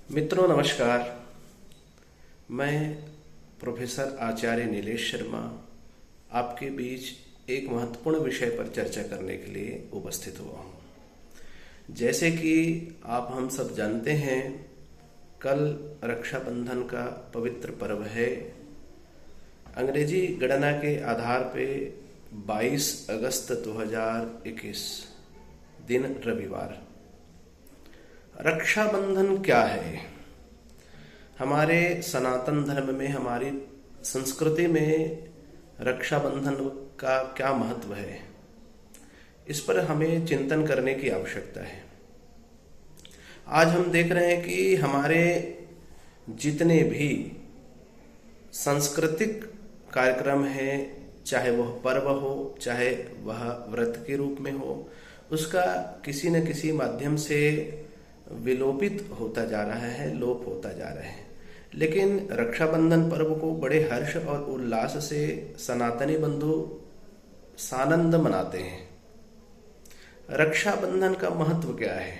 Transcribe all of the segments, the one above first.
मित्रों नमस्कार। मैं प्रोफेसर आचार्य नीलेश शर्मा आपके बीच एक महत्वपूर्ण विषय पर चर्चा करने के लिए उपस्थित हुआ हूँ। जैसे कि आप हम सब जानते हैं, कल रक्षाबंधन का पवित्र पर्व है। अंग्रेजी गणना के आधार पे 22 अगस्त 2021 दिन रविवार। रक्षाबंधन क्या है? हमारे सनातन धर्म में, हमारी संस्कृति में रक्षाबंधन का क्या महत्व है, इस पर हमें चिंतन करने की आवश्यकता है। आज हम देख रहे हैं कि हमारे जितने भी सांस्कृतिक कार्यक्रम हैं, चाहे वह पर्व हो, चाहे वह व्रत के रूप में हो, उसका किसी न किसी माध्यम से विलोपित होता जा रहा है, लोप होता जा रहा है। लेकिन रक्षाबंधन पर्व को बड़े हर्ष और उल्लास से सनातनी बंधु सानंद मनाते हैं। रक्षाबंधन का महत्व क्या है?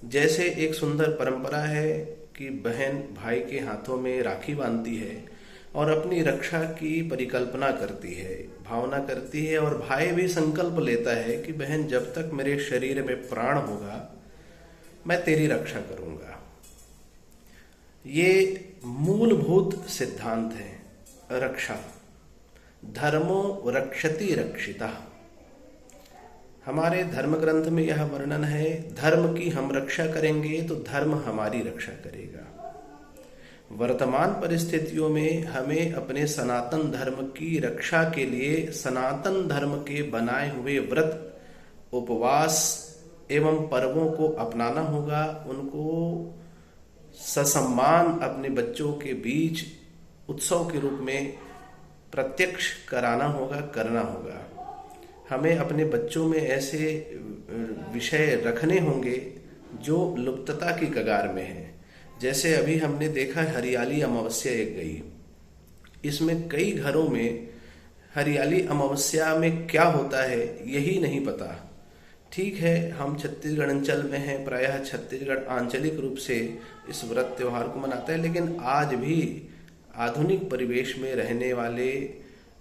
जैसे एक सुंदर परंपरा है कि बहन भाई के हाथों में राखी बांधती है और अपनी रक्षा की परिकल्पना करती है, भावना करती है, और भाई भी संकल्प लेता है कि बहन, जब तक मेरे शरीर में प्राण होगा मैं तेरी रक्षा करूंगा। ये मूलभूत सिद्धांत है रक्षा। धर्मो रक्षति रक्षिता। हमारे धर्म ग्रंथ में यह वर्णन है, धर्म की हम रक्षा करेंगे तो धर्म हमारी रक्षा करेगा। वर्तमान परिस्थितियों में हमें अपने सनातन धर्म की रक्षा के लिए सनातन धर्म के बनाए हुए व्रत, उपवास एवं पर्वों को अपनाना होगा। उनको ससम्मान अपने बच्चों के बीच उत्सव के रूप में प्रत्यक्ष कराना होगा, करना होगा। हमें अपने बच्चों में ऐसे विषय रखने होंगे जो लुप्तता की कगार में है। जैसे अभी हमने देखा, हरियाली अमावस्या एक गई। इसमें कई घरों में हरियाली अमावस्या में क्या होता है यही नहीं पता। ठीक है, हम छत्तीसगढ़ अंचल में हैं, प्रायः छत्तीसगढ़ आंचलिक रूप से इस व्रत त्योहार को मनाता है, लेकिन आज भी आधुनिक परिवेश में रहने वाले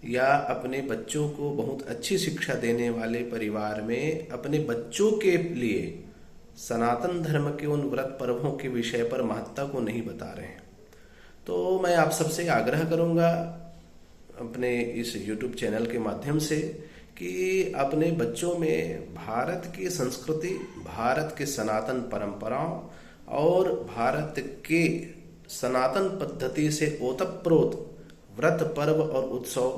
या अपने बच्चों को बहुत अच्छी शिक्षा देने वाले परिवार में अपने बच्चों के लिए सनातन धर्म के उन व्रत पर्वों के विषय पर महत्ता को नहीं बता रहे हैं। तो मैं आप सबसे आग्रह करूंगा अपने इस YouTube चैनल के माध्यम से कि अपने बच्चों में भारत की संस्कृति, भारत के सनातन परंपराओं और भारत के सनातन पद्धति से ओतप्रोत व्रत पर्व और उत्सव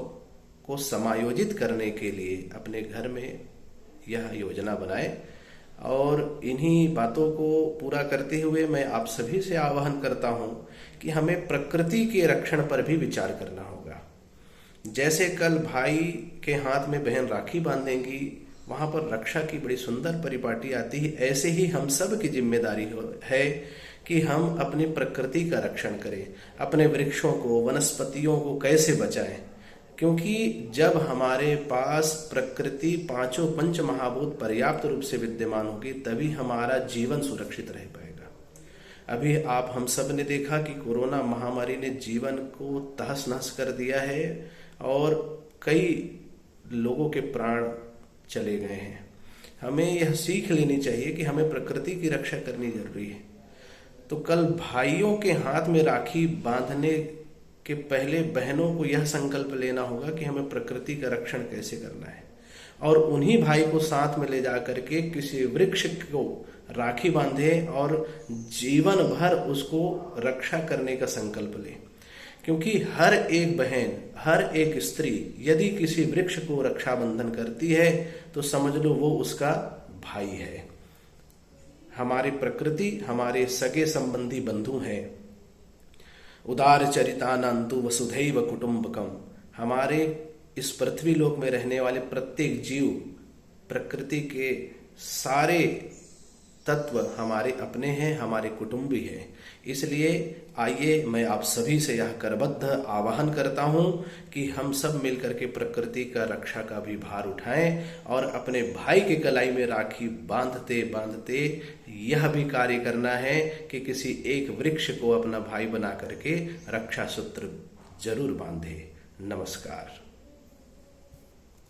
को समायोजित करने के लिए अपने घर में यह योजना बनाए। और इन्हीं बातों को पूरा करते हुए मैं आप सभी से आह्वान करता हूं कि हमें प्रकृति के रक्षण पर भी विचार करना होगा। जैसे कल भाई के हाथ में बहन राखी बांधेंगी, वहां पर रक्षा की बड़ी सुंदर परिपाटी आती है। ऐसे ही हम सब की जिम्मेदारी है कि हम अपनी प्रकृति का रक्षण करें, अपने वृक्षों को, वनस्पतियों को कैसे बचाएं। क्योंकि जब हमारे पास प्रकृति, पांचों पंच महाभूत पर्याप्त रूप से विद्यमान होगी, तभी हमारा जीवन सुरक्षित रह पाएगा। अभी आप हम सब ने देखा कि कोरोना महामारी ने जीवन को तहस नहस कर दिया है और कई लोगों के प्राण चले गए हैं। हमें यह सीख लेनी चाहिए कि हमें प्रकृति की रक्षा करनी जरूरी है। तो कल भाइयों के हाथ में राखी बांधने के पहले बहनों को यह संकल्प लेना होगा कि हमें प्रकृति का रक्षण कैसे करना है, और उन्हीं भाई को साथ में ले जाकर के किसी वृक्ष को राखी बांधे और जीवन भर उसको रक्षा करने का संकल्प ले। क्योंकि हर एक बहन, हर एक स्त्री यदि किसी वृक्ष को रक्षाबंधन करती है तो समझ लो वो उसका भाई है। हमारी प्रकृति हमारे सगे संबंधी बंधु हैं। उदार चरितानंतु वसुधैव कुटुंबकम। हमारे इस पृथ्वी लोक में रहने वाले प्रत्येक जीव प्रकृति के सारे तत्व हमारे अपने हैं, हमारे कुटुंबी हैं। इसलिए आइए मैं आप सभी से यह करबद्ध आह्वान करता हूं कि हम सब मिलकर के प्रकृति का रक्षा का भी भार उठाएं और अपने भाई के कलाई में राखी बांधते बांधते यह भी कार्य करना है कि किसी एक वृक्ष को अपना भाई बना करके रक्षा सूत्र जरूर बांधे। नमस्कार।